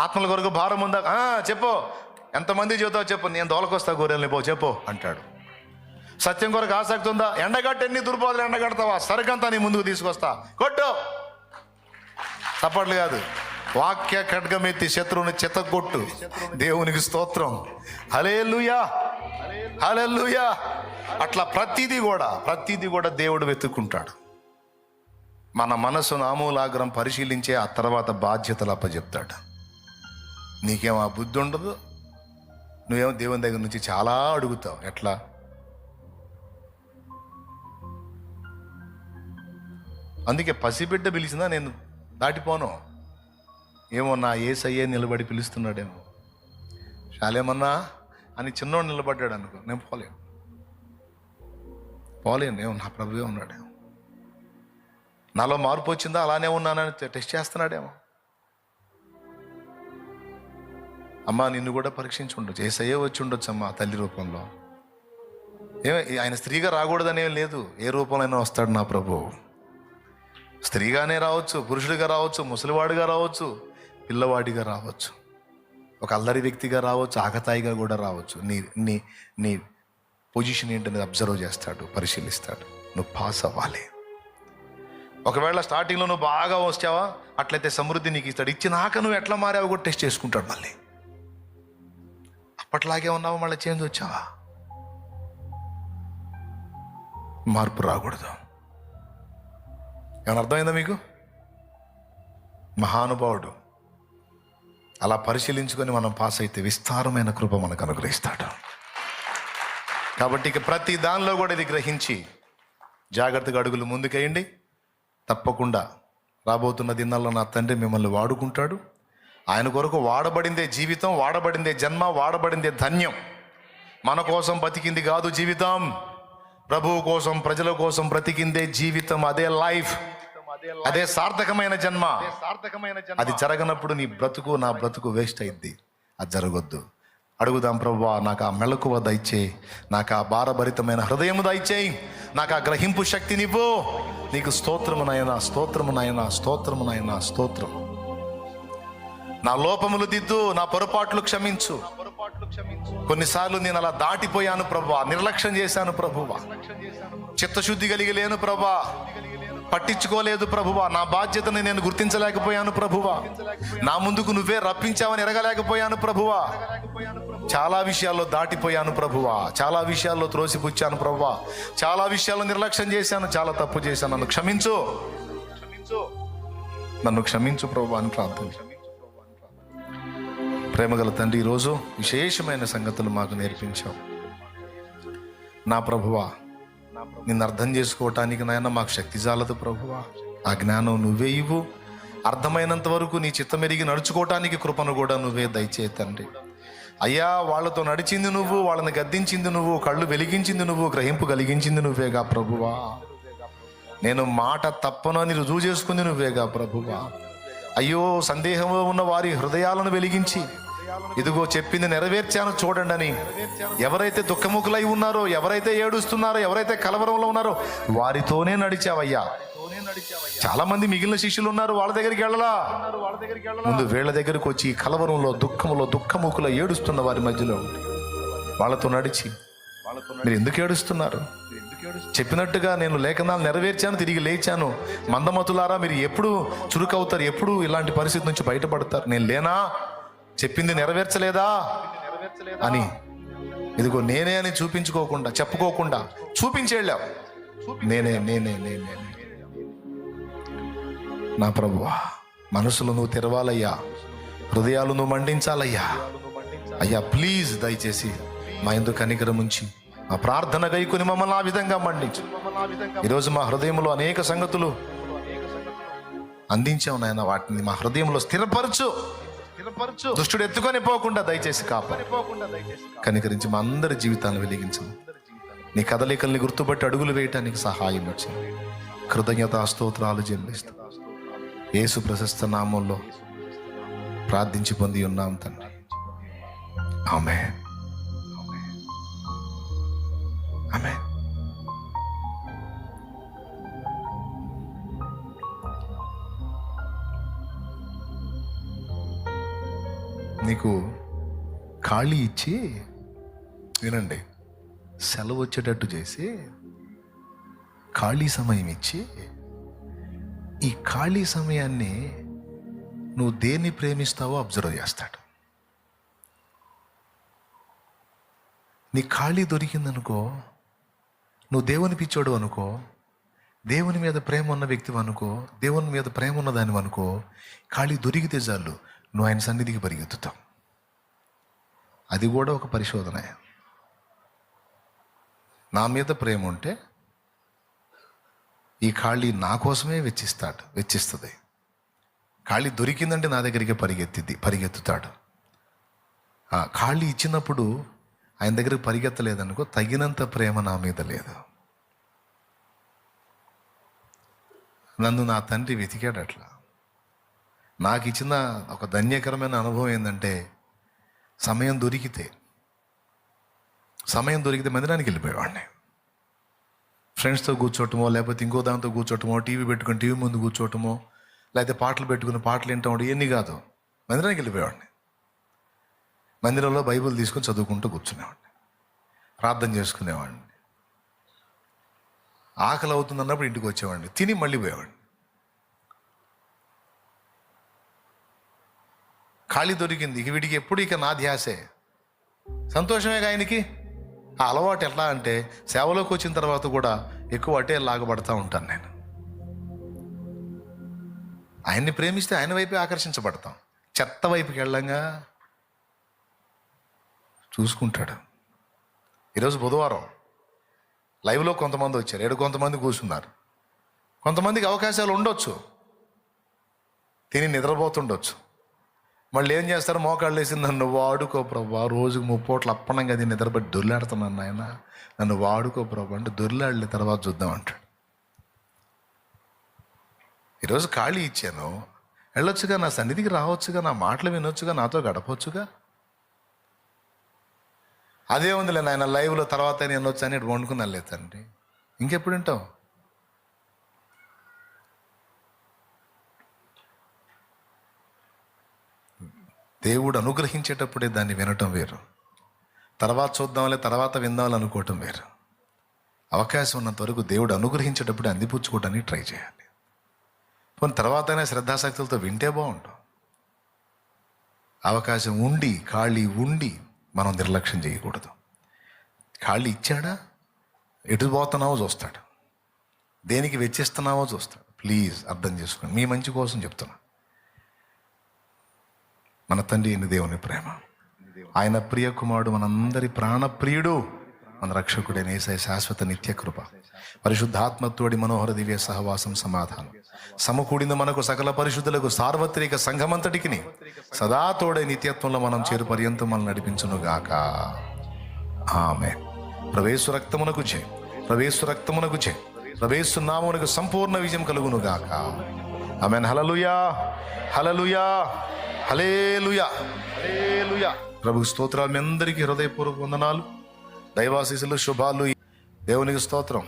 ఆత్మల కొరకు భారం ఉందా? చెప్పు. ఎంతమంది చెబుతావు చెప్పు. నేను దోలకొస్తా గొర్రెల్ని పో చెప్పు అంటాడు. సత్యం కొరకు ఆసక్తి ఉందా? ఎండగట్టు, ఎన్ని దుర్బోధలు ఎండగడతావా? సరుకంతా నీ ముందుకు తీసుకొస్తా, కొట్టు. తప్పట్లు కాదు, వాక్య ఖడ్గమెత్తి శత్రువుని చితగొట్టు. దేవునికి స్తోత్రం. హల్లెలూయా, హల్లెలూయా. అట్లా ప్రతిదీ కూడా దేవుడు వెతుక్కుంటాడు. మన మనసును ఆమూలాగ్రం పరిశీలించే ఆ తర్వాత బాధ్యతలు అప్పచెప్తాడు. నీకేమో ఆ బుద్ధి ఉండదు. నువ్వేమో దేవుని దగ్గర నుంచి చాలా అడుగుతావు. ఎట్లా? అందుకే పసిబిడ్డ పిలిచిందా నేను దాటిపోను. ఏమో నా యేసయ్యే నిలబడి పిలుస్తున్నాడేమో. శాలేమన్నా అని చిన్నోడు నిలబడ్డాడు అనుకో, నేను పోలేను. ఏమో నా ప్రభువే ఉన్నాడేమో. నాలో మార్పు వచ్చిందా, అలానే ఉన్నానని టెస్ట్ చేస్తున్నాడేమో. అమ్మా నిన్ను కూడా పరీక్షించి ఉండొచ్చు. యేసయ్యే వచ్చి ఉండొచ్చు అమ్మా తల్లి రూపంలో. ఆయన స్త్రీగా రాకూడదనేం లేదు. ఏ రూపంలో వస్తాడు నా ప్రభువు. స్త్రీగానే రావచ్చు, పురుషుడిగా రావచ్చు, ముసలివాడిగా రావచ్చు, పిల్లవాడిగా రావచ్చు, ఒక అల్లరి వ్యక్తిగా రావచ్చు, ఆకతాయిగా కూడా రావచ్చు. నీ నీ నీ పొజిషన్ ఏంటనేది అబ్జర్వ్ చేస్తాడు, పరిశీలిస్తాడు. నువ్వు పాస్ అవ్వాలి. ఒకవేళ స్టార్టింగ్లో నువ్వు బాగా వచ్చావా, అట్లయితే సమృద్ధి నీకు ఇస్తాడు. ఇచ్చినాక నువ్వు ఎట్లా మారావు కూడా టెస్ట్ చేసుకుంటాడు. మళ్ళీ అప్పట్లాగే ఉన్నావు, మళ్ళీ చేంజ్ వచ్చావా? మార్పు రాకూడదు. ఏమైనా అర్థమైందా మీకు? మహానుభావుడు అలా పరిశీలించుకొని మనం పాస్ అయితే విస్తారమైన కృప మనకు అనుగ్రహిస్తాడు. కాబట్టి ఇక ప్రతి దానిలో కూడా ఇది గ్రహించి జాగ్రత్తగా అడుగులు ముందుకేయండి. తప్పకుండా రాబోతున్న దినాల్లో నా తండ్రి మిమ్మల్ని వాడుకుంటాడు. ఆయన కొరకు వాడబడిందే జీవితం, వాడబడిందే జన్మ, వాడబడిందే ధన్యం. మన కోసం బతికింది కాదు జీవితం, ప్రభువు కోసం, ప్రజల కోసం బ్రతికిందే జీవితం. అదే లైఫ్, అదే సార్థకమైన జన్మ. అది జరగనప్పుడు నీ బ్రతుకు, నా బ్రతుకు వేస్ట్ అయింది. అది జరగొద్దు. అడుగుదాం, ప్రభువా నాకు ఆ మెలకువ దయచేయి, నాకు ఆ భారభరితమైన హృదయము దయచేయి, నాకు ఆ గ్రహింపు శక్తినివ్వు. నీకు స్తోత్రము నాయనా, స్తోత్రము నాయనా, స్తోత్రము నాయనా, స్తోత్రం. నా లోపములు దిద్దు, నా పొరపాట్లు క్షమించు. కొన్నిసార్లు నేను అలా దాటిపోయాను ప్రభువా, నిర్లక్ష్యం చేశాను ప్రభువా, చిత్తశుద్ధి కలిగి లేను ప్రభువా, పట్టించుకోలేదు ప్రభువా, నా బాధ్యతని నేను గుర్తించలేకపోయాను ప్రభువా, నా ముందుకు నువ్వే రప్పించావని ఎరగలేకపోయాను ప్రభువా. చాలా విషయాల్లో దాటిపోయాను ప్రభువా, చాలా విషయాల్లో త్రోసిపుచ్చాను ప్రభువా, చాలా విషయాల్లో నిర్లక్ష్యం చేశాను, చాలా తప్పు చేశాను. నన్ను క్షమించు, నన్ను క్షమించు ప్రభువా అని ప్రార్థన. ప్రేమగల తండ్రి, ఈరోజు విశేషమైన సంగతులు మాకు నేర్పించావు నా ప్రభువా. నిన్ను అర్థం చేసుకోవటానికి నాయన మాకు శక్తి చాలదు ప్రభువా. ఆ జ్ఞానం నువ్వే ఇవ్వు. అర్థమైనంత వరకు నీ చిత్తం ఎరిగి నడుచుకోవటానికి కృపను కూడా నువ్వే దయచేయి తండ్రి. అయ్యా, వాళ్ళతో నడిచింది నువ్వు, వాళ్ళని గద్దించింది నువ్వు, కళ్ళు వెలిగించింది నువ్వు, గ్రహింపు కలిగించింది నువ్వేగా ప్రభువా. నేను మాట తప్పను అని రుజువు చేసుకుంది నువ్వేగా ప్రభువా. అయ్యో, సందేహంలో ఉన్న వారి హృదయాలను వెలిగించి ఇదిగో చెప్పింది నెరవేర్చాను చూడండి అని ఎవరైతే దుఃఖముఖులై ఉన్నారో, ఎవరైతే ఏడుస్తున్నారో, ఎవరైతే కలవరంలో ఉన్నారో వారితోనే నడిచావయ్యా. చాలా మంది మిగిలిన శిష్యులు ఉన్నారు, వాళ్ళ దగ్గరికి వెళ్ళలా. ముందు వీళ్ళ దగ్గరకు వచ్చి కలవరంలో, దుఃఖంలో, దుఃఖముఖుల ఏడుస్తున్న వారి మధ్యలో వాళ్ళతో నడిచి, మీరు ఎందుకు ఏడుస్తున్నారు? చెప్పినట్టుగా నేను లేఖనాలు నెరవేర్చాను, తిరిగి లేచాను. మందమతులారా, మీరు ఎప్పుడు చురుకవుతారు? ఎప్పుడు ఇలాంటి పరిస్థితి నుంచి బయటపడతారు? నేను లేనా? చెప్పింది నెరవేర్చలేదా అని ఇదిగో నేనే అని చూపించుకోకుండా, చెప్పుకోకుండా చూపించేళ్ళావు. నేనే నేనే నేనే నా ప్రభువా, మనసులు నువ్వు తెరవాలయ్యా, హృదయాలు నువ్వు మండించాలయ్యా. అయ్యా ప్లీజ్ దయచేసి మా యందు కనికరం ఉంచి మా ప్రార్థన గైకొని మమ్మల్ని ఆ విధంగా మండించు. ఈరోజు మా హృదయంలో అనేక సంగతులు అందించావు నాయన, వాటిని మా హృదయంలో స్థిరపరచు. దుష్టుడు ఎత్తుకొని పోకుండా దయచేసి కాపాడు. కనికరించి మా అందరి జీవితాలను వెలిగించు. నీ కదలికల్ని గుర్తుపట్టి అడుగులు వేయటానికి సహాయం వచ్చింది. కృతజ్ఞతా స్తోత్రాలు చెల్లిస్తూ యేసు ప్రశస్త నామంలో ప్రార్థించి పొంది ఉన్నాం తండ్రి. ఆమేన్, ఆమేన్. నీకు ఖాళీ ఇచ్చి, వినండి, సెలవు వచ్చేటట్టు చేసి, ఖాళీ సమయం ఇచ్చి, ఈ ఖాళీ సమయాన్ని నువ్వు దేన్ని ప్రేమిస్తావో అబ్జర్వ్ చేస్తాడు. నీ ఖాళీ దొరికిందనుకో, నువ్వు దేవుని పిచ్చోడు అనుకో, దేవుని మీద ప్రేమ ఉన్న వ్యక్తివి అనుకో, దేవుని మీద ప్రేమ ఉన్నదానివి అనుకో, ఖాళీ దొరికితే చాలు నువ్వు ఆయన సన్నిధికి పరిగెత్తుతావు. అది కూడా ఒక పరిశోధన. నా మీద ప్రేమ ఉంటే ఈ ఖాళీ నా కోసమే వెచ్చిస్తుంది. ఖాళీ దొరికిందంటే నా దగ్గరికి పరిగెత్తుతాడు. ఆ ఖాళీ ఇచ్చినప్పుడు ఆయన దగ్గరికి పరిగెత్తలేదనుకో, తగినంత ప్రేమ నా మీద లేదు. నన్ను నా తండ్రి వెతికాడు. అట్లా నాకు ఇచ్చిన ఒక ధన్యకరమైన అనుభవం ఏంటంటే, సమయం దొరికితే మందిరానికి వెళ్ళిపోయేవాడిని. ఫ్రెండ్స్తో కూర్చోటమో, లేకపోతే ఇంకో దాంతో కూర్చోటమో, టీవీ పెట్టుకుని టీవీ ముందు కూర్చోటమో, లేకపోతే పాటలు పెట్టుకుని పాటలు వింటాం, ఇవన్నీ కాదు. మందిరానికి వెళ్ళిపోయేవాడిని. మందిరంలో బైబిల్ తీసుకొని చదువుకుంటూ కూర్చునేవాడిని, ప్రార్థన చేసుకునేవాడిని. ఆకలి అవుతుంది అన్నప్పుడు ఇంటికి వచ్చేవాడిని, తిని మళ్ళీ పోయేవాడిని. ఖాళీ దొరికింది, వీడికి ఎప్పుడు ఇక నా ధ్యాసే. సంతోషమేగా ఆయనకి. ఆ అలవాటు ఎట్లా అంటే, సేవలోకి వచ్చిన తర్వాత కూడా ఎక్కువ అటే లాగబడతా ఉంటాను నేను. ఆయన్ని ప్రేమిస్తే ఆయన వైపే ఆకర్షించబడతాం. చెత్త వైపుకి వెళ్ళంగా చూసుకుంటాడు. ఈరోజు బుధవారం లైవ్లో కొంతమంది వచ్చారు, కొంతమంది కూర్చున్నారు. కొంతమందికి అవకాశాలు ఉండొచ్చు, తిని నిద్రపోతుండొచ్చు. మళ్ళీ ఏం చేస్తారు, మోకాళ్ళు వేసి నన్ను వాడుకో ప్రభా, రోజుకు 30 పూటలు అప్పనంగా అది నిద్రపట్టి దొర్లాడుతున్నాను ఆయన, నన్ను వాడుకో ప్రభా అంటే, దొర్లాడలే తర్వాత చూద్దాం అంటాడు. ఈరోజు ఖాళీ ఇచ్చాను, వెళ్ళొచ్చుగా, నా సన్నిధికి రావచ్చుగా, నా మాటలు వినొచ్చుగా, నాతో గడపవచ్చుగా. అదే ఉందిలే నాయన, లైవ్లో తర్వాత నేను వచ్చి అని వండుకున్నాను లేదు తండ్రి. ఇంకెప్పుడు వింటావు? దేవుడు అనుగ్రహించేటప్పుడే దాన్ని వినటం వేరు, తర్వాత చూద్దాంలే, తర్వాత విందామని అనుకోవటం వేరు. అవకాశం ఉన్నంత వరకు దేవుడు అనుగ్రహించేటప్పుడు అందిపుచ్చుకోవడానికి ట్రై చేయాలి. పోనీ తర్వాత అయినా శ్రద్ధాశక్తులతో వింటే బాగుంటాం. అవకాశం ఉండి, ఖాళీ ఉండి మనం నిర్లక్ష్యం చేయకూడదు. ఖాళీ ఇచ్చాడా, ఎటు పోతున్నావో చూస్తాడు, దేనికి వెచ్చిస్తున్నావో చూస్తాడు. ప్లీజ్ అర్థం చేసుకోండి, మీ మంచి కోసం చెప్తున్నా. మన తండ్రి అయిన దేవుని ప్రేమ, ఆయన ప్రియ కుమారుడు, మనందరి ప్రాణప్రియుడు, మన రక్షకుడైన యేసయ్య శాశ్వత నిత్య కృప, పరిశుద్ధాత్మతోడి మనోహర దివ్య సహవాసం, సమాధానం సమకూడిన మనకు సకల పరిశుద్ధులకు సార్వత్రిక సంఘమంతటికి సదా తోడే నిత్యత్వంలో మనం చేరు పర్యంతం మనల్ని నడిపించునుగాక. ఆమేన్. ప్రవేశు రక్తమునకు జై, ప్రవేశు రక్తమునకు జై, ప్రవేశు నామమునకు సంపూర్ణ విజయం కలుగునుగాక. ఆమేన్. హల్లెలూయా, హల్లెలూయా, హల్లెలూయా, హల్లెలూయా. ప్రభుకు స్తోత్రాలు. మీ అందరికీ హృదయపూర్వక వందనాలు, దైవాశీస్సులు, శుభాలు. దేవునికి స్తోత్రం.